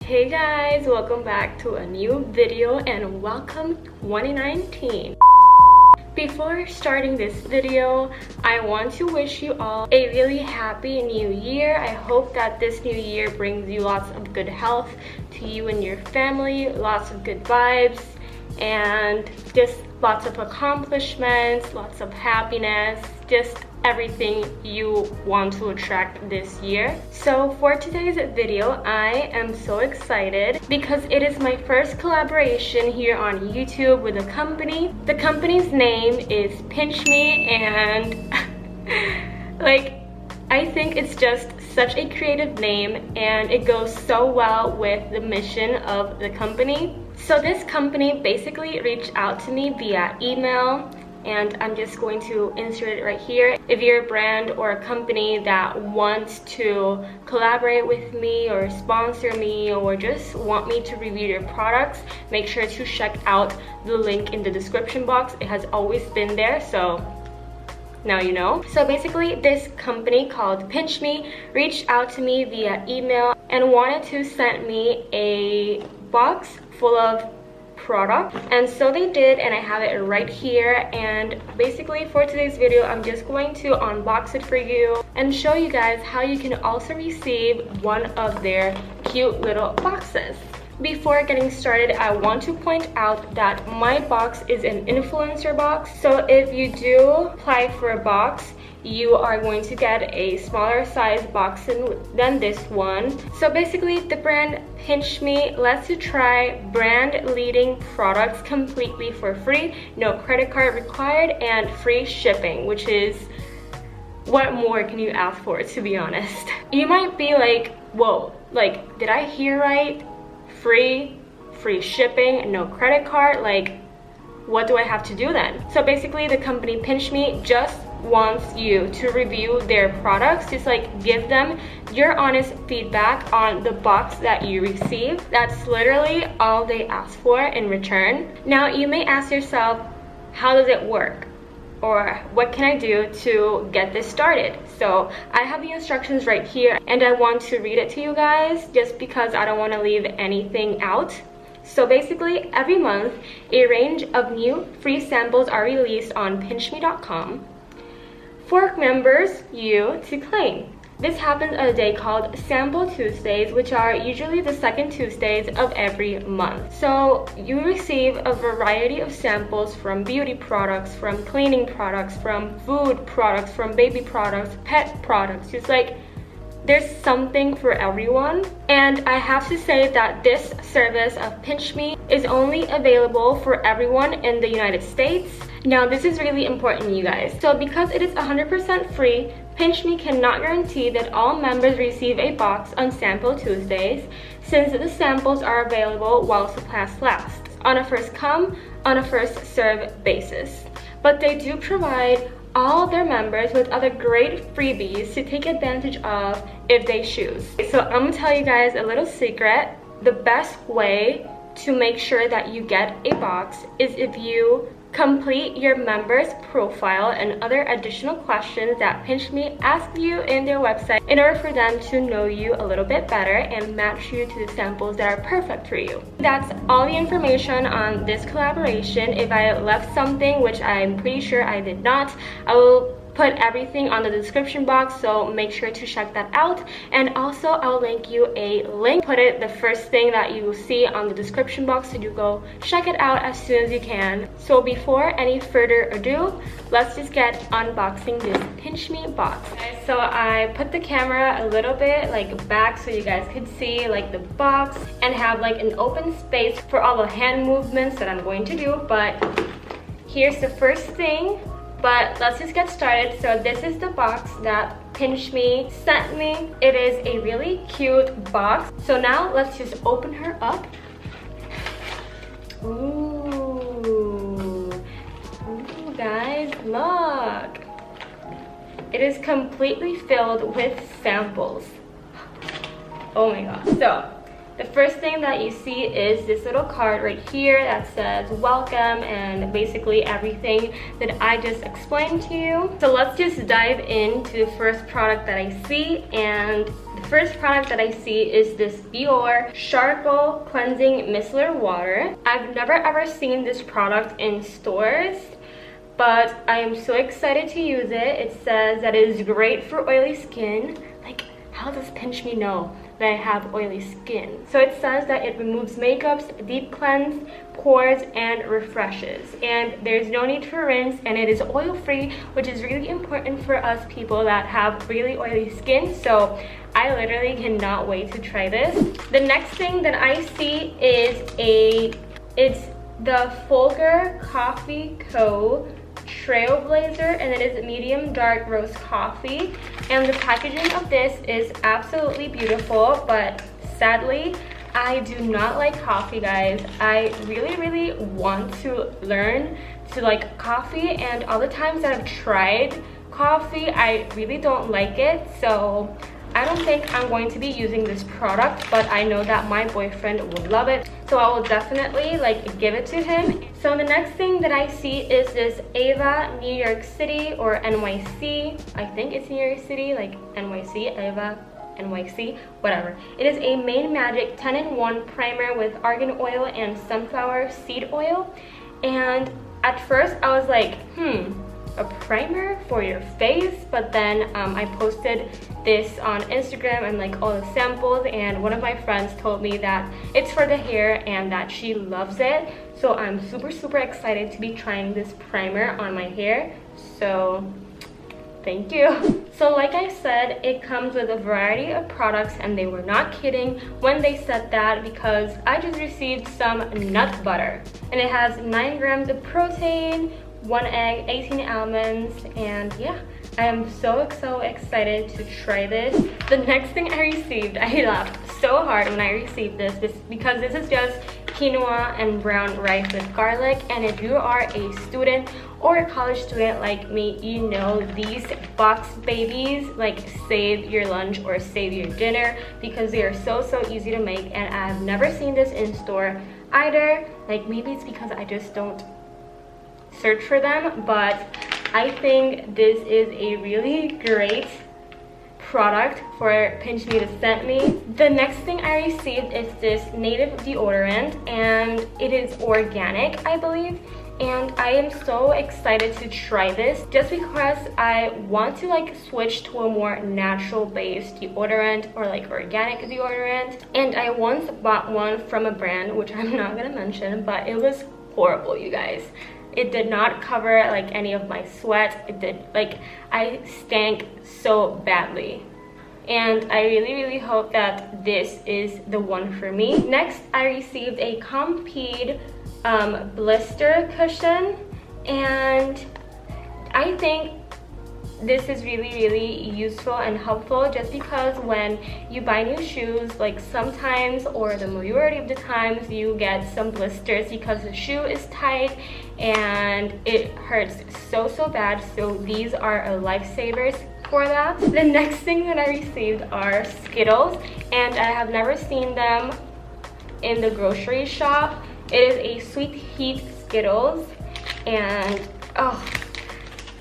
Hey guys, welcome back to a new video and welcome 2019. Before starting this video, I want to wish you all a really happy new year. I hope that this new year brings you lots of good health to you and your family, lots of good vibes, and just lots of accomplishments, lots of happiness, just everything you want to attract this year. So for today's video, I am so excited because it is my first collaboration here on YouTube with a company. The company's name is PINCHme, and I think it's just such a creative name and it goes so well with the mission of the company. So this company basically reached out to me via email, and I'm just going to insert it right here. If you're a brand or a company that wants to collaborate with me or sponsor me or just want me to review your products, make sure to check out the link in the description box. It has always been there, so now you know. So basically, this company called PINCHme reached out to me via email and wanted to send me a box full of product, and so they did, and I have it right here. And basically for today's video, I'm just going to unbox it for you and show you guys how you can also receive one of their cute little boxes. Before getting started, I want to point out that my box is an influencer box, so if you do apply for a box, you are going to get a smaller size box than this one. So basically, the brand PINCHme lets you try brand leading products completely for free, no credit card required, and free shipping, which is what more can you ask for, to be honest. You might be like, whoa, like, did I hear right? Free shipping, no credit card, like, what do I have to do then? So basically, the company PINCHme just wants you to review their products. Just like give them your honest feedback on the box that you receive. That's literally all they ask for in return. Now you may ask yourself, how does it work? Or what can I do to get this started? So I have the instructions right here, and I want to read it to you guys just because I don't want to leave anything out. So basically, every month a range of new free samples are released on pinchme.com for members you to claim. This happens on a day called Sample Tuesdays, which are usually the second Tuesdays of every month. So you receive a variety of samples from beauty products, from cleaning products, from food products, from baby products, pet products. Just like there's something for everyone. And I have to say that this service of PINCHme is only available for everyone in the United States. Now this is really important, you guys. So because it is 100% free, PINCHme cannot guarantee that all members receive a box on Sample Tuesdays, since the samples are available while supplies last, on a first come, on a first serve basis. But they do provide all their members with other great freebies to take advantage of if they choose. So I'm gonna tell you guys a little secret. The best way to make sure that you get a box is if you complete your member's profile and other additional questions that PINCHme asks you in their website in order for them to know you a little bit better and match you to the samples that are perfect for you. That's all the information on this collaboration. If I left something, which I'm pretty sure I did not, I will put everything on the description box, so make sure to check that out. And also I'll link you a link, put it the first thing that you will see on the description box, so you go check it out as soon as you can. So before any further ado, let's just get unboxing this PINCHme box. So I put the camera a little bit like back so you guys could see like the box and have like an open space for all the hand movements that I'm going to do. But here's the first thing. But let's just get started. So this is the box that PINCHme sent me. It is a really cute box. So now let's just open her up. Ooh, guys, look. It is completely filled with samples. Oh my gosh. So the first thing that you see is this little card right here that says welcome and basically everything that I just explained to you. So let's just dive into the first product that I see, and the first product that I see is this Biore Charcoal Cleansing Micellar Water. I've never ever seen this product in stores, but I am so excited to use it. It says that it is great for oily skin. Like, how does PINCHme know that I have oily skin? So it says that it removes makeups, deep cleanse, pores, and refreshes. And there's no need for rinse, and it is oil-free, which is really important for us people that have really oily skin. So I literally cannot wait to try this. The next thing that I see is it's the Folger Coffee Co. Trailblazer, and it is medium dark roast coffee, and the packaging of this is absolutely beautiful, but sadly I do not like coffee, guys. I really want to learn to like coffee, and all the times that I've tried coffee I really don't like it. So I don't think I'm going to be using this product, but I know that my boyfriend will love it, so I will definitely like give it to him. So the next thing that I see is this Ava New York City or NYC. I think it's New York City, like NYC, Ava, NYC, whatever. It is a Main Magic 10-in-1 primer with argan oil and sunflower seed oil. And at first I was like, a primer for your face, but then I posted this on Instagram and like all the samples, and one of my friends told me that it's for the hair and that she loves it. So I'm super excited to be trying this primer on my hair, so thank you. So like I said, it comes with a variety of products, and they were not kidding when they said that, because I just received some nut butter, and it has 9 grams of protein, 1 egg, 18 almonds, and yeah, I am so excited to try this. The next thing I received, I laughed so hard when I received this because this is just quinoa and brown rice with garlic, and if you are a student or a college student like me, you know these box babies like save your lunch or save your dinner, because they are so easy to make, and I've never seen this in store either. Like, maybe it's because I just don't search for them, but I think this is a really great product for PINCHme to send me. The next thing I received is this native deodorant, and it is organic, I believe, and I am so excited to try this just because I want to like switch to a more natural based deodorant or like organic deodorant. And I once bought one from a brand which I'm not gonna mention, but it was horrible, you guys. It did not cover like any of my sweat. It did, like, I stank so badly, and I really hope that this is the one for me. Next, I received a Compeed blister cushion, and I think this is really useful and helpful, just because when you buy new shoes, like sometimes, or the majority of the times, you get some blisters because the shoe is tight and it hurts so bad. So these are a lifesavers for that. The next thing that I received are Skittles, and I have never seen them in the grocery shop. It is a sweet heat Skittles, and oh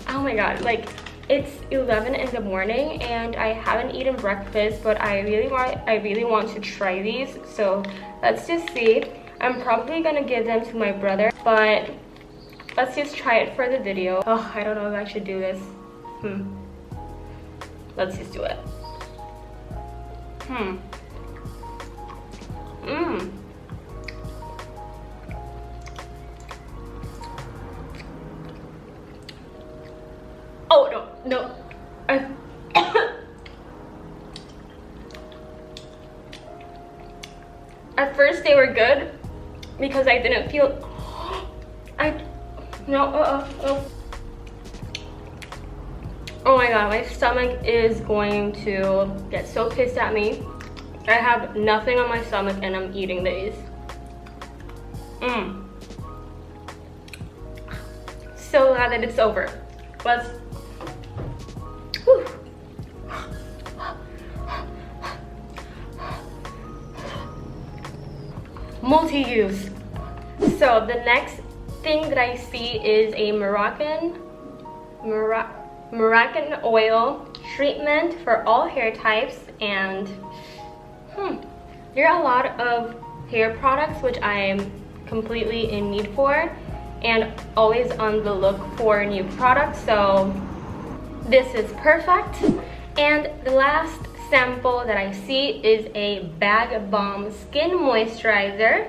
my god, like, it's 11 in the morning and I haven't eaten breakfast, but I really want to try these. So let's just see. I'm probably gonna give them to my brother, but let's just try it for the video. Oh, I don't know if I should do this. Let's just do it. Oh no. At first they were good because I didn't feel oh my god, my stomach is going to get so pissed at me. I have nothing on my stomach and I'm eating these. So glad that it's over. Let's multi-use. So the next thing that I see is a Moroccan oil treatment for all hair types, and there are a lot of hair products which I am completely in need for and always on the look for new products, so this is perfect. And the last sample that I see is a Bag Balm Skin Moisturizer.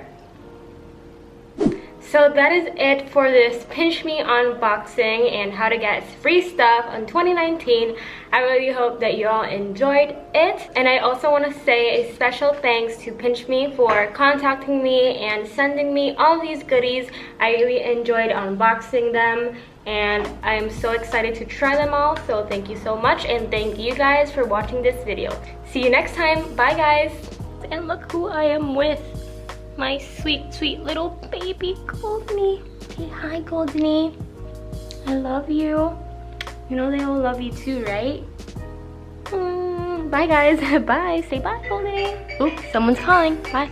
So that is it for this PINCHme unboxing and how to get free stuff on 2019. I really hope that you all enjoyed it. And I also want to say a special thanks to PINCHme for contacting me and sending me all these goodies. I really enjoyed unboxing them and I am so excited to try them all. So thank you so much, and thank you guys for watching this video. See you next time. Bye guys. And look who I am with. My sweet, sweet little baby Goldie. Say hi, Goldie. I love you. You know they all love you too, right? Bye, guys. Bye. Say bye, Goldie. Oops, someone's calling. Bye.